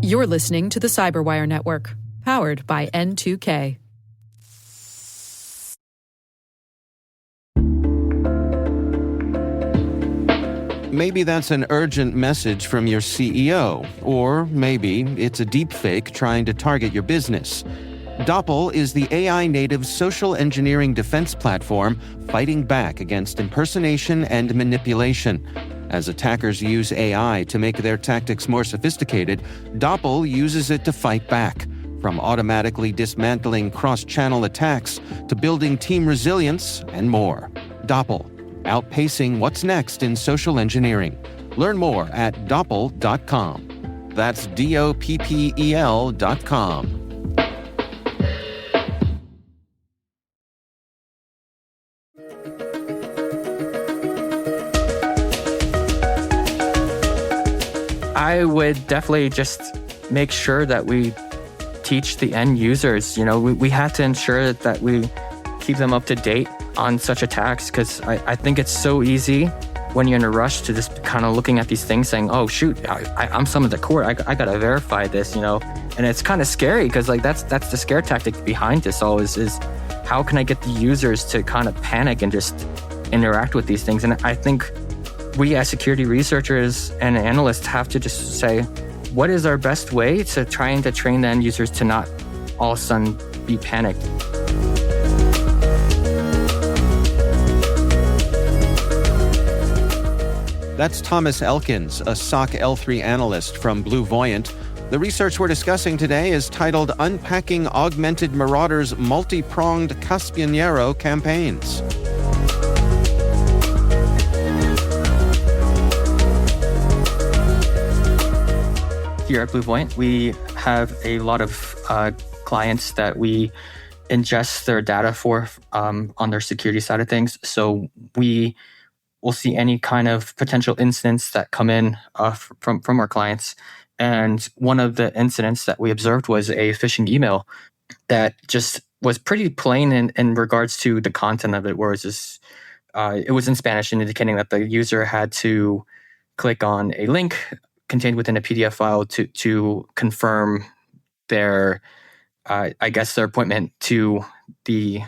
You're listening to the Cyberwire Network, powered by N2K. Maybe that's an urgent message from your CEO, or maybe it's a deepfake trying to target your business. Doppel is the AI-native social engineering defense platform fighting back against impersonation and manipulation. As attackers use AI to make their tactics more sophisticated, Doppel uses it to fight back, from automatically dismantling cross-channel attacks to building team resilience and more. Doppel, outpacing what's next in social engineering. Learn more at doppel.com. That's DOPPEL.com. I would definitely just make sure that we teach the end users. We have to ensure that we keep them up to date on such attacks, because I think it's so easy when you're in a rush to just kind of looking at these things saying, oh shoot, I'm some of the core, I gotta verify this, and it's kind of scary, because that's the scare tactic behind this all is how can I get the users to kind of panic and just interact with these things. And I think we as security researchers and analysts have to just say, what is our best way to trying to train the end users to not all of a sudden be panicked? That's Thomas Elkins, a SOC L3 analyst from BlueVoyant. The research we're discussing today is titled Unpacking Augmented Marauders' Multi-Pronged Caspianero Campaigns. Here at BlueVoyant, we have a lot of clients that we ingest their data for on their security side of things. So we will see any kind of potential incidents that come in from our clients. And one of the incidents that we observed was a phishing email that just was pretty plain in regards to the content of it, where it was in Spanish, indicating that the user had to click on a link contained within a PDF file to confirm their, their appointment to the,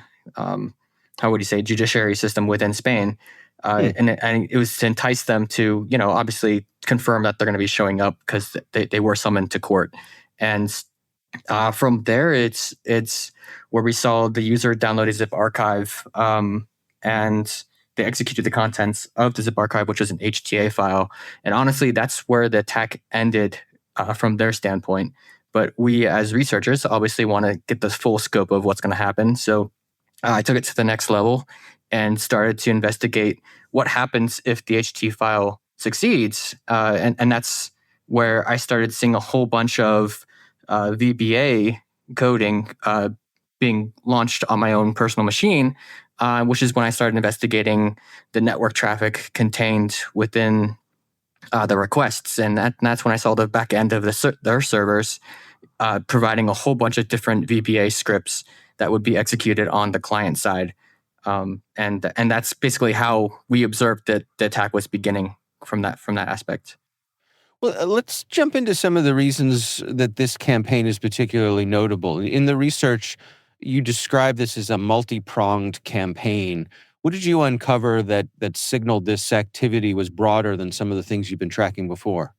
judiciary system within Spain. And it was to entice them to, obviously confirm that they're going to be showing up because they were summoned to court. And from there, it's where we saw the user download a zip archive, and they executed the contents of the zip archive, which was an HTA file. And honestly, that's where the attack ended from their standpoint. But we as researchers obviously want to get the full scope of what's going to happen. So I took it to the next level and started to investigate what happens if the HT file succeeds. And that's where I started seeing a whole bunch of VBA coding being launched on my own personal machine, which is when I started investigating the network traffic contained within the requests. And that's when I saw the back end of their servers providing a whole bunch of different VBA scripts that would be executed on the client side. And that's basically how we observed that the attack was beginning from that aspect. Well, let's jump into some of the reasons that this campaign is particularly notable. In the research, you describe this as a multi-pronged campaign. What did you uncover that signaled this activity was broader than some of the things you've been tracking before?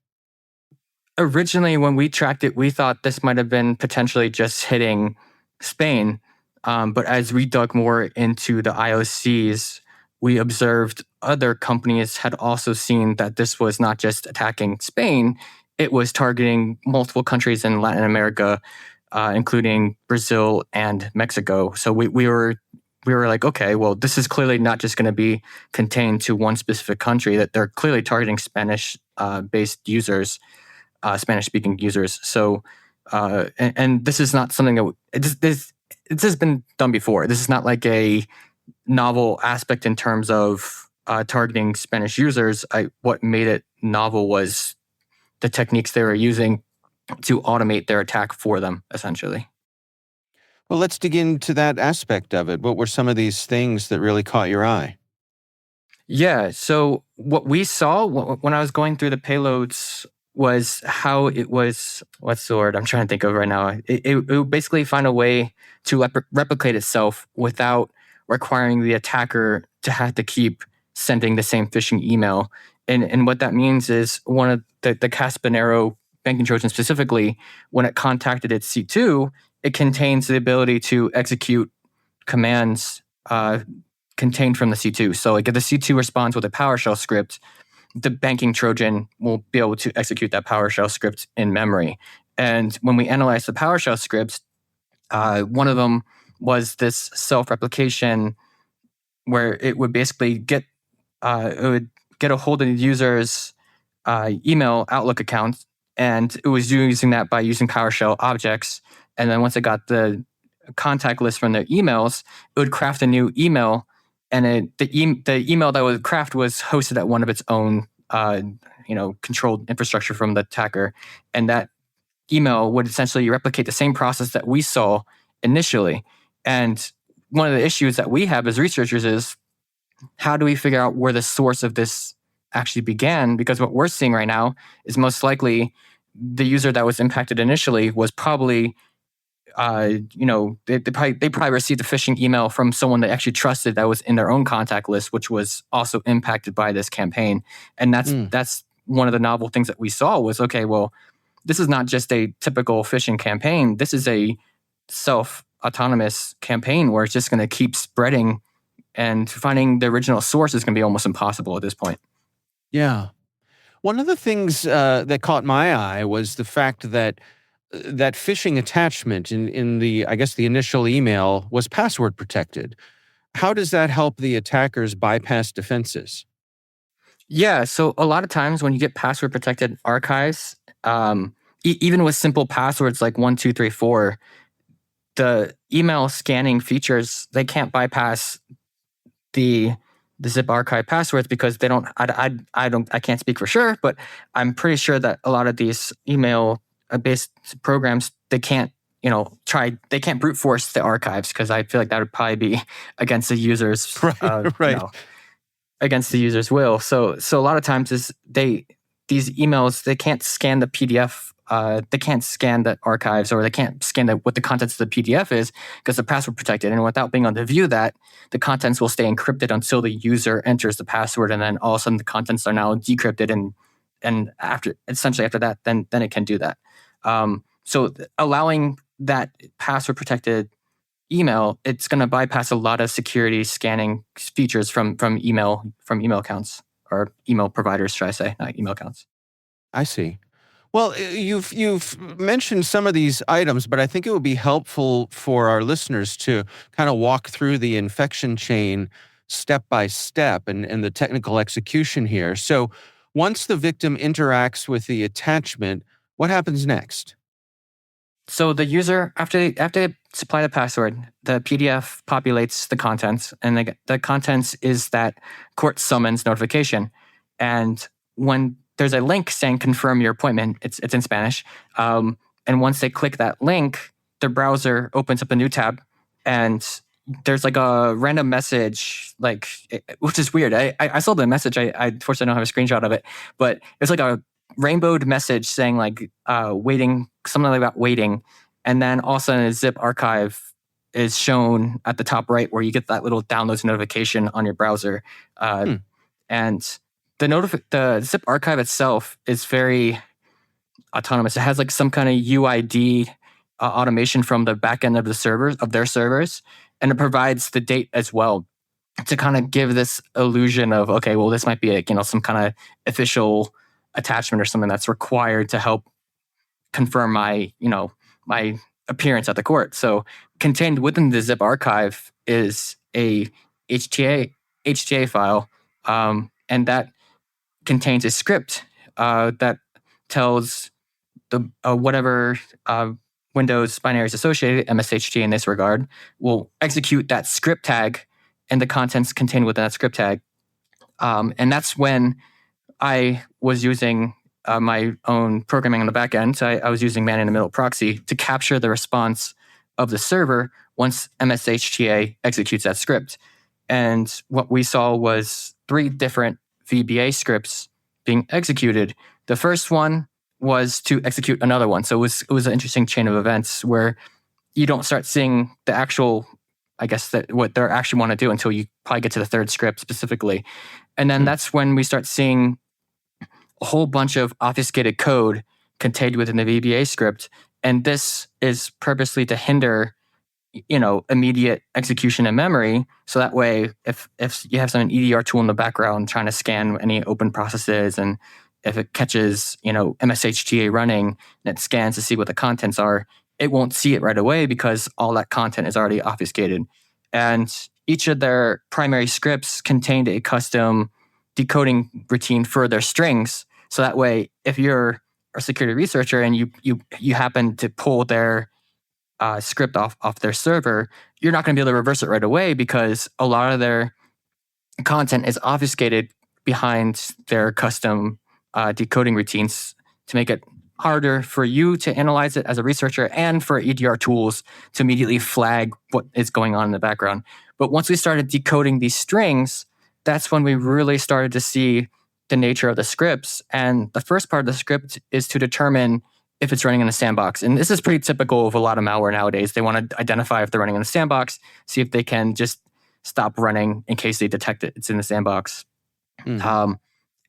Originally, when we tracked it, we thought this might have been potentially just hitting Spain. But as we dug more into the IOCs, we observed other companies had also seen that this was not just attacking Spain, it was targeting multiple countries in Latin America, including Brazil and Mexico. So we were like, okay, well, this is clearly not just going to be contained to one specific country, that they're clearly targeting Spanish-based users, Spanish-speaking users. So, and this is not something that this has been done before. This is not like a novel aspect in terms of targeting Spanish users. What made it novel was the techniques they were using to automate their attack for them, essentially. Well, let's dig into that aspect of it. What were some of these things that really caught your eye? Yeah, so what we saw when I was going through the payloads was how it was, what's the word I'm trying to think of right now? It would basically find a way to replicate itself without requiring the attacker to have to keep sending the same phishing email. And what that means is one of the Kaspanero banking Trojan specifically, when it contacted its C2, it contains the ability to execute commands contained from the C2. So like if the C2 responds with a PowerShell script, the banking Trojan will be able to execute that PowerShell script in memory. And when we analyze the PowerShell scripts, one of them was this self-replication where it would basically get a hold of the user's email Outlook account, and it was using that by using PowerShell objects. And then once it got the contact list from their emails, it would craft a new email, and the email that would craft was hosted at one of its own controlled infrastructure from the attacker, and that email would essentially replicate the same process that we saw initially. And one of the issues that we have as researchers is how do we figure out where the source of this actually began? Because what we're seeing right now is most likely the user that was impacted initially was probably they probably received a phishing email from someone they actually trusted that was in their own contact list, which was also impacted by this campaign. And that's one of the novel things that we saw was, okay, well, this is not just a typical phishing campaign. This is a self-autonomous campaign where it's just going to keep spreading, and finding the original source is going to be almost impossible at this point. Yeah. One of the things that caught my eye was the fact that that phishing attachment in the, I guess, the initial email was password protected. How does that help the attackers bypass defenses? Yeah, so a lot of times when you get password protected archives, even with simple passwords like 1234, the email scanning features, they can't bypass the zip archive passwords because they don't. I can't speak for sure, but I'm pretty sure that a lot of these email based programs, they can't brute force the archives, because I feel like that would probably be against the user's right. Against the user's will. So a lot of times these emails, they can't scan the PDF. They can't scan the archives, or they can't scan what the contents of the PDF is, because they're password protected. And without being able to view that, the contents will stay encrypted until the user enters the password, and then all of a sudden the contents are now decrypted. And after that, then it can do that. So allowing that password protected email, it's going to bypass a lot of security scanning features from email accounts, or email providers, should I say, not email accounts. I see. Well, you've mentioned some of these items, but I think it would be helpful for our listeners to kind of walk through the infection chain step by step and the technical execution here. So once the victim interacts with the attachment, what happens next? So the user, after they supply the password, the PDF populates the contents, and the contents is that court summons notification. And when there's a link saying confirm your appointment, it's in Spanish. And once they click that link, the browser opens up a new tab, and there's like a random message, which is weird. I saw the message. I unfortunately don't have a screenshot of it, but it's like a rainbowed message saying waiting, something like about waiting. And then also a zip archive is shown at the top right, where you get that little downloads notification on your browser. And the zip archive itself is very autonomous. It has like some kind of UID automation from the back end of their servers, and it provides the date as well to kind of give this illusion of, okay, well, this might be some kind of official attachment or something that's required to help confirm my appearance at the court. So contained within the zip archive is a HTA file, and that contains a script that tells the whatever Windows binaries associated, MSHT in this regard, will execute that script tag and the contents contained within that script tag. And that's when I was using my own programming on the back end. So I was using man-in-the-middle proxy to capture the response of the server once MSHTA executes that script. And what we saw was 3 different VBA scripts being executed. The first one was to execute another one. So it was an interesting chain of events where you don't start seeing the actual, I guess, that what they actually want to do until you probably get to the third script specifically. And then that's when we start seeing a whole bunch of obfuscated code contained within the VBA script. And this is purposely to hinder, immediate execution in memory. So that way, if you have some EDR tool in the background trying to scan any open processes, and if it catches, MSHTA running and it scans to see what the contents are, it won't see it right away because all that content is already obfuscated. And each of their primary scripts contained a custom decoding routine for their strings. So that way, if you're a security researcher and you happen to pull their script off their server, you're not going to be able to reverse it right away because a lot of their content is obfuscated behind their custom decoding routines to make it harder for you to analyze it as a researcher and for EDR tools to immediately flag what is going on in the background. But once we started decoding these strings, that's when we really started to see the nature of the scripts. And the first part of the script is to determine if it's running in a sandbox. And this is pretty typical of a lot of malware nowadays. They want to identify if they're running in a sandbox, see if they can just stop running in case they detect it's in the sandbox. And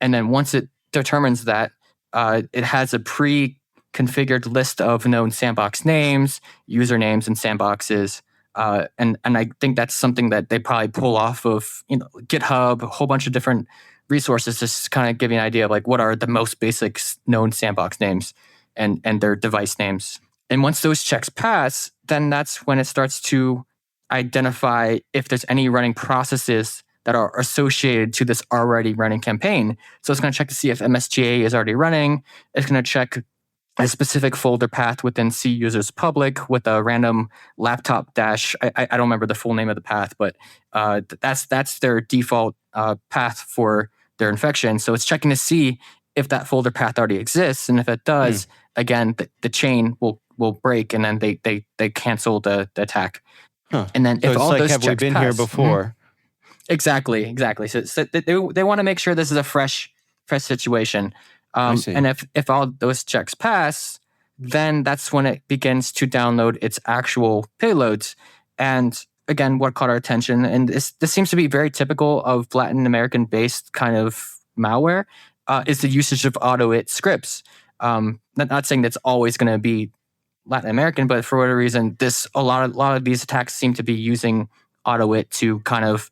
then once it determines that, it has a pre-configured list of known sandbox names, usernames, and sandboxes. And I think that's something that they probably pull off of GitHub, a whole bunch of different resources, just kind of give you an idea of like what are the most basic known sandbox names and their device names. And once those checks pass, then that's when it starts to identify if there's any running processes that are associated to this already running campaign. So it's going to check to see if MSGA is already running. It's going to check a specific folder path within C users public with a random laptop dash. I don't remember the full name of the path, but that's their default path for their infection. So it's checking to see if that folder path already exists. And if it does, again, the chain will break and then they cancel the attack. Huh. And then so if it's all like, those have we checks been pass, here before? Exactly. So they want to make sure this is a fresh situation. See. And if all those checks pass, then that's when it begins to download its actual payloads. And again, what caught our attention, and this seems to be very typical of Latin American-based kind of malware, is the usage of AutoIt scripts. Not saying that's always going to be Latin American, but for whatever reason, a lot of these attacks seem to be using AutoIt to kind of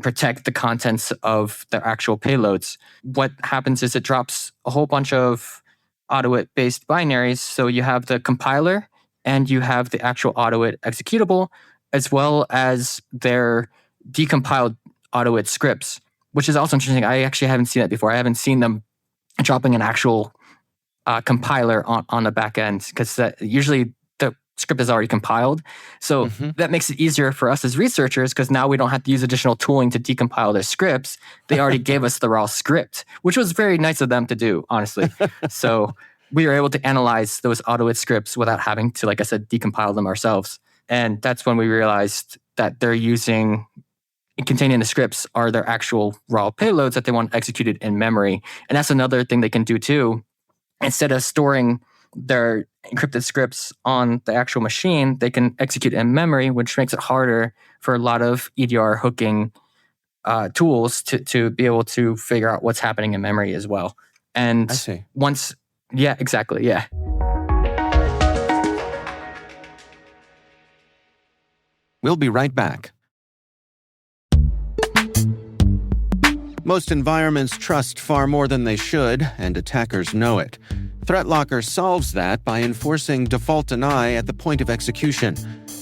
protect the contents of their actual payloads. What happens is it drops a whole bunch of AutoIt-based binaries. So you have the compiler and you have the actual AutoIt executable, as well as their decompiled AutoIt scripts, which is also interesting. I actually haven't seen that before. I haven't seen them dropping an actual compiler on the back end, because usually the script is already compiled. So that makes it easier for us as researchers, because now we don't have to use additional tooling to decompile their scripts. They already gave us the raw script, which was very nice of them to do, honestly. So we were able to analyze those AutoIt scripts without having to, like I said, decompile them ourselves. And that's when we realized that they're using, containing the scripts are their actual raw payloads that they want executed in memory. And that's another thing they can do too. Instead of storing their encrypted scripts on the actual machine, they can execute in memory, which makes it harder for a lot of EDR hooking tools to be able to figure out what's happening in memory as well. And I see. Yeah, exactly. Yeah. We'll be right back. Most environments trust far more than they should, and attackers know it. ThreatLocker solves that by enforcing default deny at the point of execution.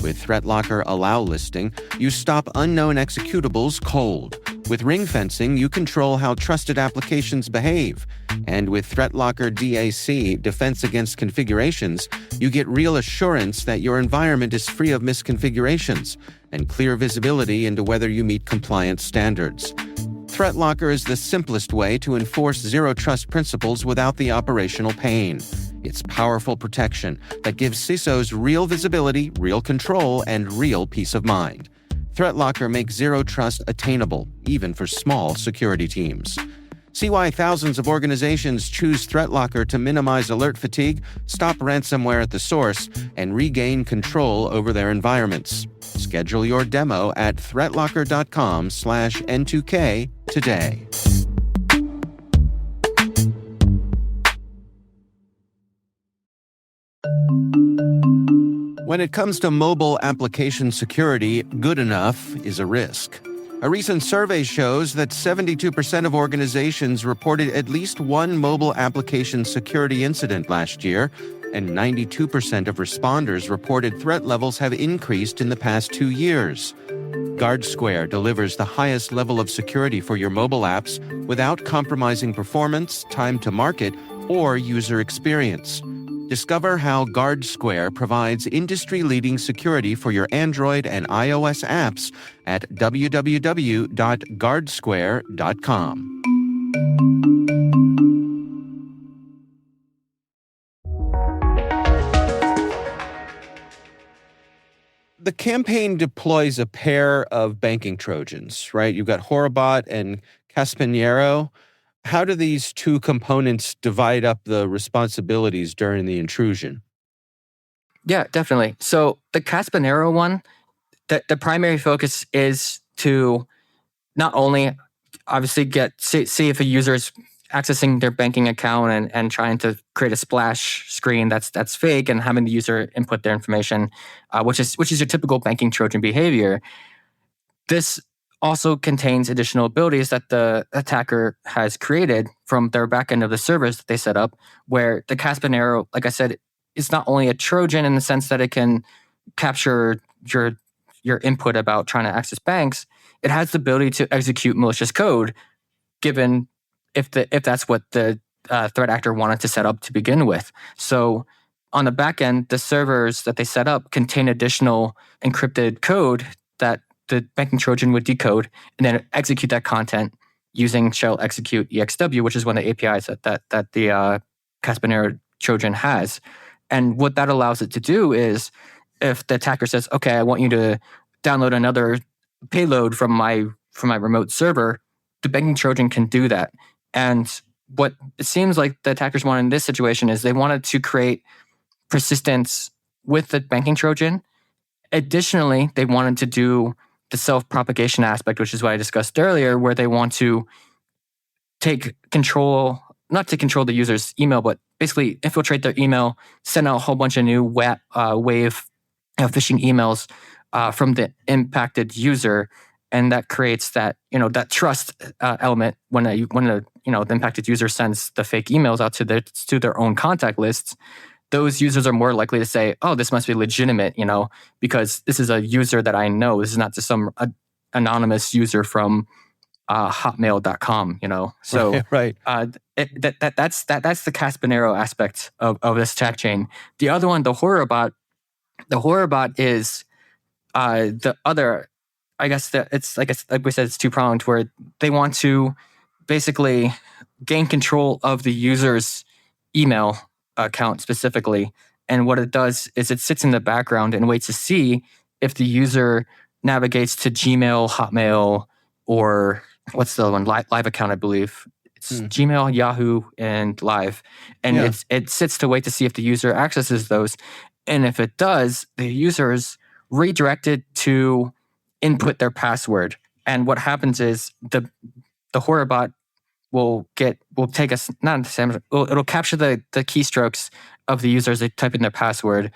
With ThreatLocker Allow listing, you stop unknown executables cold. With ring fencing, you control how trusted applications behave. And with ThreatLocker DAC, Defense Against Configurations, you get real assurance that your environment is free of misconfigurations and clear visibility into whether you meet compliance standards. ThreatLocker is the simplest way to enforce zero-trust principles without the operational pain. It's powerful protection that gives CISOs real visibility, real control, and real peace of mind. ThreatLocker makes zero trust attainable, even for small security teams. See why thousands of organizations choose ThreatLocker to minimize alert fatigue, stop ransomware at the source, and regain control over their environments. Schedule your demo at threatlocker.com/N2K today. When it comes to mobile application security, good enough is a risk. A recent survey shows that 72% of organizations reported at least one mobile application security incident last year, and 92% of responders reported threat levels have increased in the past 2 years. GuardSquare delivers the highest level of security for your mobile apps without compromising performance, time to market, or user experience. Discover how GuardSquare provides industry-leading security for your Android and iOS apps at www.guardsquare.com. The campaign deploys a pair of banking Trojans, right? You've got Horribot and Caspinero. How do these two components divide up the responsibilities during the intrusion? Yeah, definitely. So the Caspinero one, the primary focus is to not only obviously see if a user is accessing their banking account and trying to create a splash screen that's fake and having the user input their information, which is your typical banking Trojan behavior. This also contains additional abilities that the attacker has created from their backend of the servers that they set up, where the Caspinero, like I said, is not only a Trojan in the sense that it can capture your input about trying to access banks, it has the ability to execute malicious code, given if that's what the threat actor wanted to set up to begin with. So on the back end, the servers that they set up contain additional encrypted code that the banking Trojan would decode and then execute that content using shell execute exw, which is one of the APIs that the Caspinero Trojan has. And what that allows it to do is, if the attacker says, "Okay, I want you to download another payload from my remote server," the banking Trojan can do that. And what it seems like the attackers wanted in this situation is they wanted to create persistence with the banking Trojan. Additionally, they wanted to do the self-propagation aspect, which is what I discussed earlier, where they want to take control, not to control the user's email, but basically infiltrate their email, send out a whole bunch of new wave of phishing emails from the impacted user, and that creates that trust element when the impacted user sends the fake emails out to their own contact lists. Those users are more likely to say, "Oh, this must be legitimate," because this is a user that I know. This is not just some anonymous user from hotmail.com, So right. That's the Caspinero aspect of this attack chain. The other one, the Horribot is the other. I guess that it's like we said, it's two-pronged, where they want to basically gain control of the user's email account specifically. And what it does is it sits in the background and waits to see if the user navigates to Gmail, Hotmail, or what's the one? Live account, I believe. It's Gmail, Yahoo, and Live. And it sits to wait to see if the user accesses those. And if it does, the user is redirected to input their password. And what happens is the Horribot will take us, not the same, it'll capture the keystrokes of the user as they type in their password.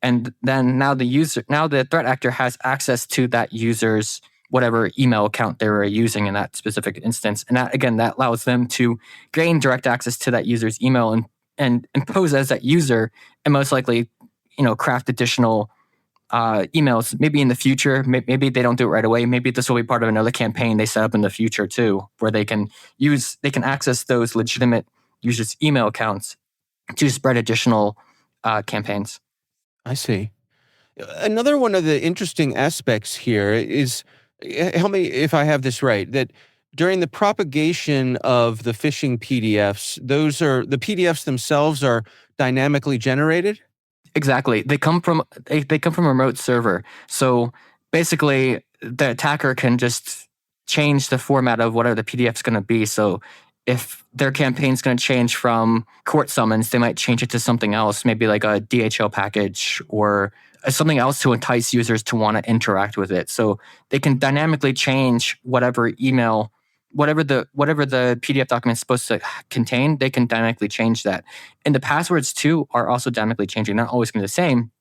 And then now the threat actor has access to that user's whatever email account they were using in that specific instance. And that allows them to gain direct access to that user's email and pose as that user, and most likely, craft additional emails. Maybe in the future, maybe they don't do it right away. Maybe this will be part of another campaign they set up in the future too, where they can access those legitimate users' email accounts to spread additional campaigns. I see. Another one of the interesting aspects here is, help me if I have this right, that during the propagation of the phishing PDFs, the PDFs themselves are dynamically generated? Exactly. They come from a remote server. So basically, the attacker can just change the format of whatever the PDF is going to be. So if their campaign's going to change from court summons, they might change it to something else, maybe like a DHL package or something else to entice users to want to interact with it. So they can dynamically change whatever email, whatever the PDF document is supposed to contain, they can dynamically change that. And the passwords too are also dynamically changing, not always going to be the same.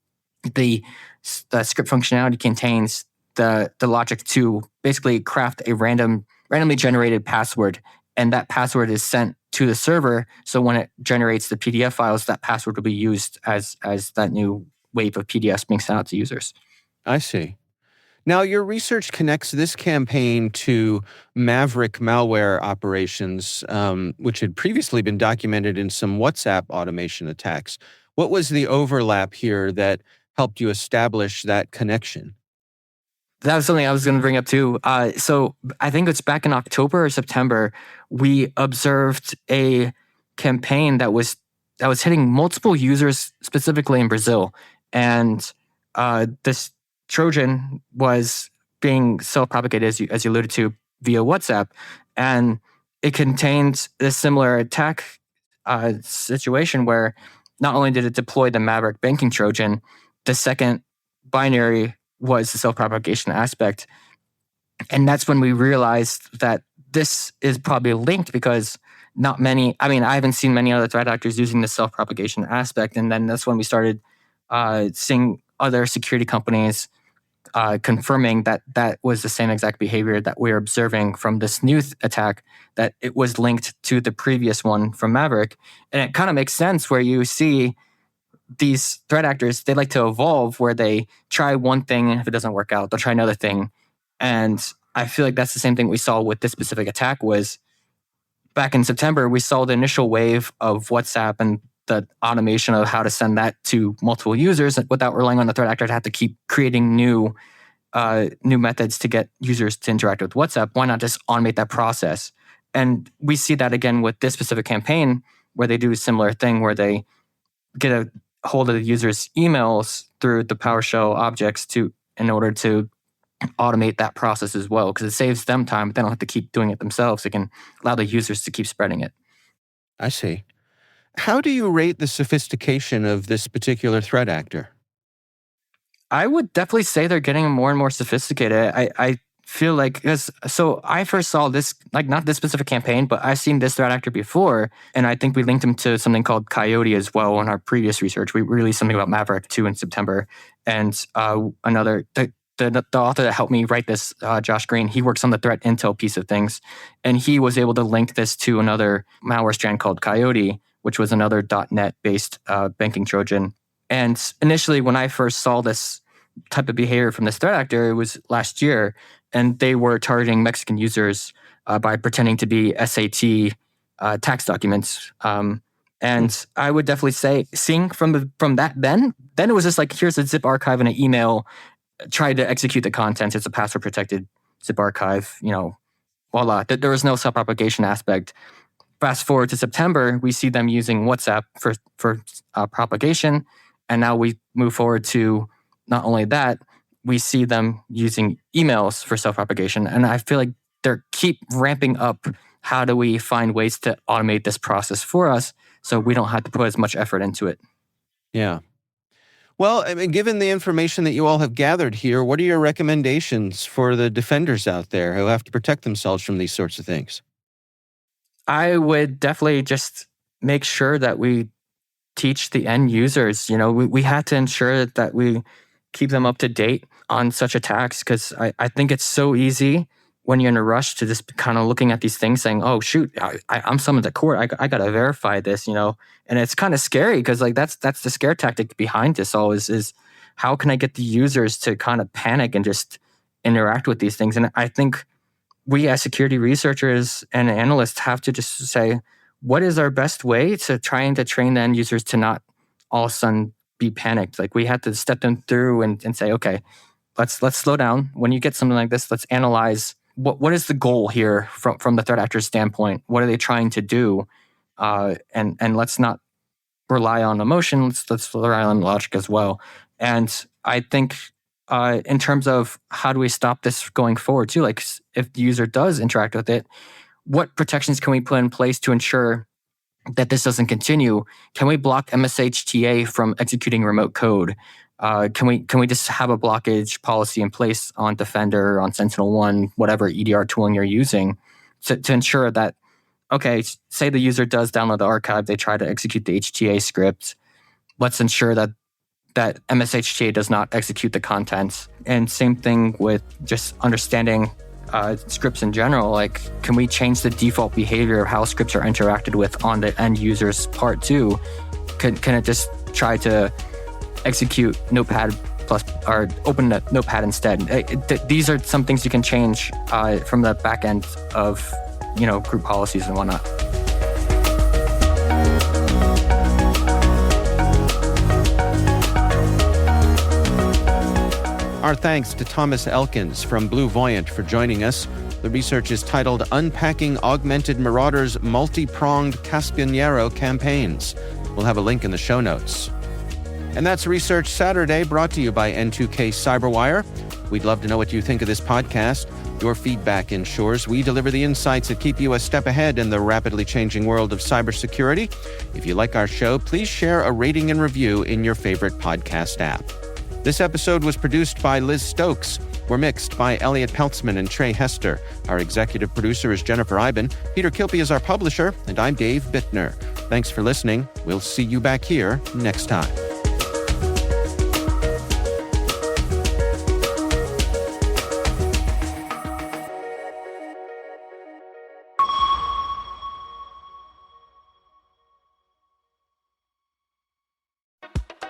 The script functionality contains the logic to basically craft a randomly generated password, and that password is sent to the server. So when it generates the PDF files, that password will be used as that new wave of PDFs being sent out to users. I see. Now, your research connects this campaign to Maverick malware operations, which had previously been documented in some WhatsApp automation attacks. What was the overlap here that helped you establish that connection? That was something I was going to bring up too. So I think it's back in October or September, we observed a campaign that was hitting multiple users, specifically in Brazil, and this Trojan was being self-propagated, as you alluded to, via WhatsApp, and it contained a similar attack situation where not only did it deploy the Maverick banking Trojan, the second binary was the self-propagation aspect. And that's when we realized that this is probably linked because I haven't seen many other threat actors using the self-propagation aspect. And then that's when we started seeing other security companies confirming that that was the same exact behavior that we were observing from this new attack, that it was linked to the previous one from Maverick. And it kind of makes sense where you see these threat actors, they like to evolve where they try one thing, and if it doesn't work out, they'll try another thing. And I feel like that's the same thing we saw with this specific attack. Was back in September, we saw the initial wave of WhatsApp and the automation of how to send that to multiple users without relying on the threat actor to have to keep creating new methods to get users to interact with WhatsApp. Why not just automate that process? And we see that again with this specific campaign where they do a similar thing where they get a hold of the user's emails through the PowerShell objects in order to automate that process as well, because it saves them time, but they don't have to keep doing it themselves. They can allow the users to keep spreading it. I see. How do you rate the sophistication of this particular threat actor? I would definitely say they're getting more and more sophisticated. I feel like, so I first saw this, like not this specific campaign, but I've seen this threat actor before, and I think we linked him to something called Coyote as well in our previous research. We released something about Maverick too in September, and the author that helped me write this, Josh Green, he works on the threat intel piece of things, and he was able to link this to another malware strand called Coyote, which was another .NET-based banking Trojan. And initially, when I first saw this type of behavior from this threat actor, it was last year, and they were targeting Mexican users by pretending to be SAT tax documents. And I would definitely say, seeing from that, then it was just like, here's a zip archive in an email, try to execute the contents. It's a password protected zip archive, voila. There was no self-propagation aspect. Fast forward to September, we see them using WhatsApp for propagation. And now we move forward to not only that, we see them using emails for self-propagation. And I feel like they keep ramping up. How do we find ways to automate this process for us so we don't have to put as much effort into it? Yeah. Well, I mean, given the information that you all have gathered here, what are your recommendations for the defenders out there who have to protect themselves from these sorts of things? I would definitely just make sure that we teach the end users. We have to ensure that we keep them up to date on such attacks, because I think it's so easy when you're in a rush to just kind of looking at these things saying, oh, shoot, I'm summoned to court. I got to verify this, And it's kind of scary because that's the scare tactic behind this all is how can I get the users to kind of panic and just interact with these things? And I think we as security researchers and analysts have to just say, what is our best way to trying to train the end users to not all of a sudden be panicked? Like, we had to step them through and say, okay, let's slow down. When you get something like this, let's analyze what is the goal here from the threat actor's standpoint. What are they trying to do? And let's not rely on emotion. Let's rely on logic as well. And I think in terms of how do we stop this going forward too, like if the user does interact with it, what protections can we put in place to ensure that this doesn't continue? Can we block MSHTA from executing remote code? Can we just have a blockage policy in place on Defender, on SentinelOne, whatever EDR tooling you're using, to ensure that, okay, say the user does download the archive, they try to execute the HTA script. Let's ensure that MSHTA does not execute the contents. And same thing with just understanding scripts in general. Like, can we change the default behavior of how scripts are interacted with on the end user's part too? Can it just try to execute Notepad plus or open Notepad instead? These are some things you can change from the back end of group policies and whatnot. Our thanks to Thomas Elkins from BlueVoyant for joining us. The research is titled Unpacking Augmented Marauders' Multi-Pronged Caspianero Campaigns. We'll have a link in the show notes. And that's Research Saturday, brought to you by N2K Cyberwire. We'd love to know what you think of this podcast. Your feedback ensures we deliver the insights that keep you a step ahead in the rapidly changing world of cybersecurity. If you like our show, please share a rating and review in your favorite podcast app. This episode was produced by Liz Stokes. We're mixed by Elliot Peltzman and Trey Hester. Our executive producer is Jennifer Iben. Peter Kilpie is our publisher, and I'm Dave Bittner. Thanks for listening. We'll see you back here next time.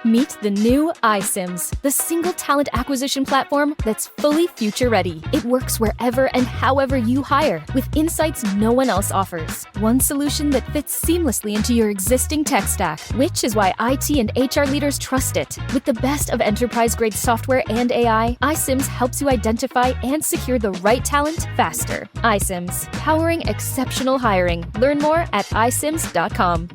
Meet the new iCIMS, the single talent acquisition platform that's fully future-ready. It works wherever and however you hire, with insights no one else offers. One solution that fits seamlessly into your existing tech stack, which is why IT and HR leaders trust it. With the best of enterprise-grade software and AI, iCIMS helps you identify and secure the right talent faster. iCIMS, powering exceptional hiring. Learn more at icims.com.